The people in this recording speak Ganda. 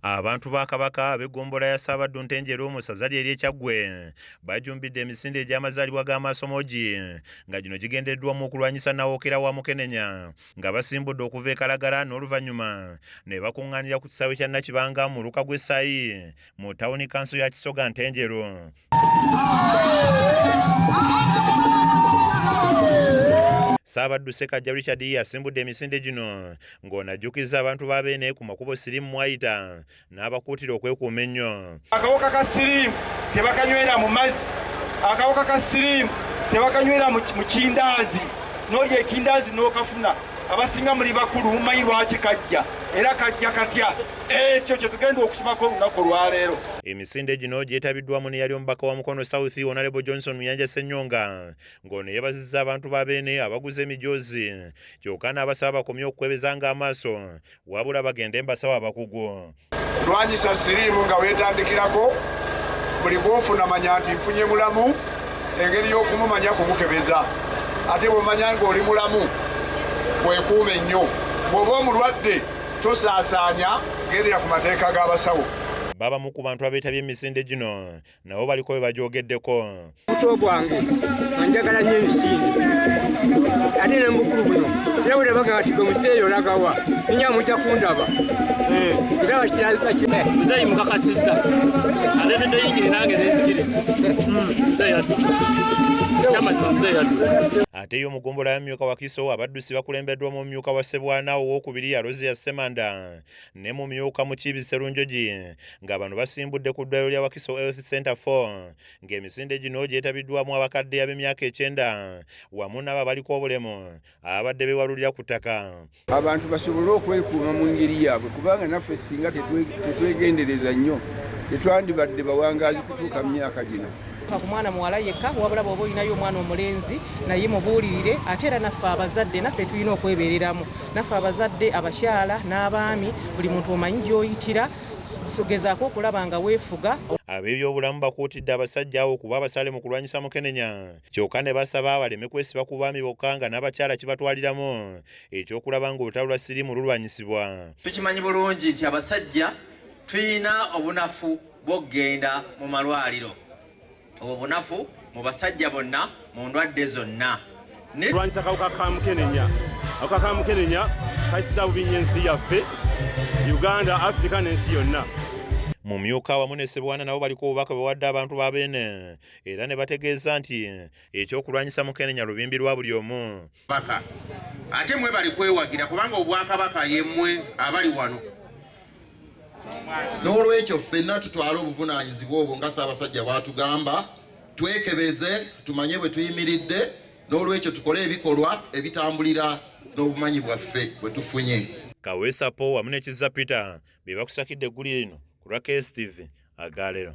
Abantu ba Kabaka ab'eggombolola ya Ssaabaddu Ntenjeru mu ssaza lye ery'Ekyaggwe bajumbidde emisinde egy'amazaalibwa g'Amasomogi nga gino gigendeddwamu okulwanyisa Nawookera wa Mukeenenya nga basimbudde okuva e Kalagala n'oluvannyuma ne bakuŋŋaanira ku kisaawe kya Nnakibanga mu luka gw'Essaayi mu ttawuni kanso ya Kisoga Ntenjeru. Ssaabaddu Ssekajja Richard yasimbudde emisinde gino ng'onajjukiza abantu ba Beene ku makubo Siriimu mwayita n'abakuutira okwekuuma ennyo. Akawuka ka Siriimu tebakanywera mu mazzi, akawuka ka Siriimu tebakanywera mu kindaazi, n'olya ekindaazi n'okafuna. Abasinga muli bakulu mumanyi lwaki kajja era kajja katya, ekyo kye tugenda okusomako olunaku olwaleero. Emisinde gino gyetabiddwamu ne yali omubaka wa Mukono South Honorable Johnson Muyanja Ssennyonga ng'ono yeebazizza abantu ba Beene abaguze emijoozi kyokka n'abasaba bakomye okukwebezanga amaaso wabula bagende mbasawo abakugu. Lwanyisa Siriimu nga weetandikirako buli bw'ofuna manya nti nfunye mulamu, engeri y'okumumanya kumukebeza ate bw'omanya ng'oli mulamu wekuume nnyo. Bw'oba omulwadde tosaasaanya, gendera ku mateeka g'abasawo. Babamu ku bantu abeetabye emisinde gino nabo baliko bye bagyogeddeko. Muto gwange anjagala nnyo emisinde ate ne mukulu buno era bwe baga ati gwe muzeeyi olagawa ninja mujja kundaba era muzeeyi mukakasizza aleetedde yingiri nange nenzikiriza muzeeyi adduka kyamazima muzeeyi adduka. Ate y'omugombola ya Mumyuka wa Kiso abaddusi bakulembeddwa mu Mumyuka wa Ssebwana owookubiri Rozia Ssemanda ne Mumyuka Mukiibi Sserunjogi nga bano basimbudde ku ddwaliro lya Wakiso Health Center 4 ng'emisinde gino gyetabiddwamu abakadde ab'emyaka 9 wamu n'abo abaliko obulemu abadde beewalulira ku ttaka. Abantu basobole okwekuuma mu ngeri yaabwe kubanga naffe singa tetwegendereza nnyo tetwandibadde bawangaazi kutuuka mu myaka gino. Ku mwana muwala yekka wabula bw'oba olinayo omwana omulenzi naye mubuulirire ate era naffe abazadde naffe tulina okwebeereramu. Naffe abazadde abakyala n'abaami buli muntu omanyi gy'oyitira gezaako okulaba nga weefuga. Ab'ebyobulamu bakuutidde abasajja abo kuba abasale mu kulwanyisa Mukeenenya kyokka ne basaba baleme kwesiba ku baami bokka nga n'abakyala kibatwaliramu ekyokulaba ng'olutalo lwa Siriimu lulwanyisibwa. Tukimanyi bulungi nti abasajja tulina obunafu bw'okgenda mu malwaliro. Obwo bunafu mu basajja bonna mu ndwadde zonna. Tulwanyisa akawuka ka Mukeenenya. Akawuka ka Mukeenenya kasiza bubi nnyo ensi yaffe Uganda, Africa n'ensi yonna. Mumyuka wamu ne Ssebwana nabo baliko obubaka bwe wadde abantu ba Beene era ne bategeeza nti ekyokulwanyisa Mukeenenya lubimbi lwa buli omu. Kabaka ate mwe bali kwewagira kubanga Obwakabaka yemmwe abali wano. N'olwekyo ffenna tutwale obuvunaanyizibwa obwo nga Ssaabasajja bw'atugamba, twekebeze tumanye bwe tuyimiridde, n'olwekyo tukole ebikolwa ebitambulira n'obumanyi bwaffe bwe tufunye. Kaweesa Po wamu ne Kizza Peter be bakusakidde egguli lino ku lwa KSTV Agaalero.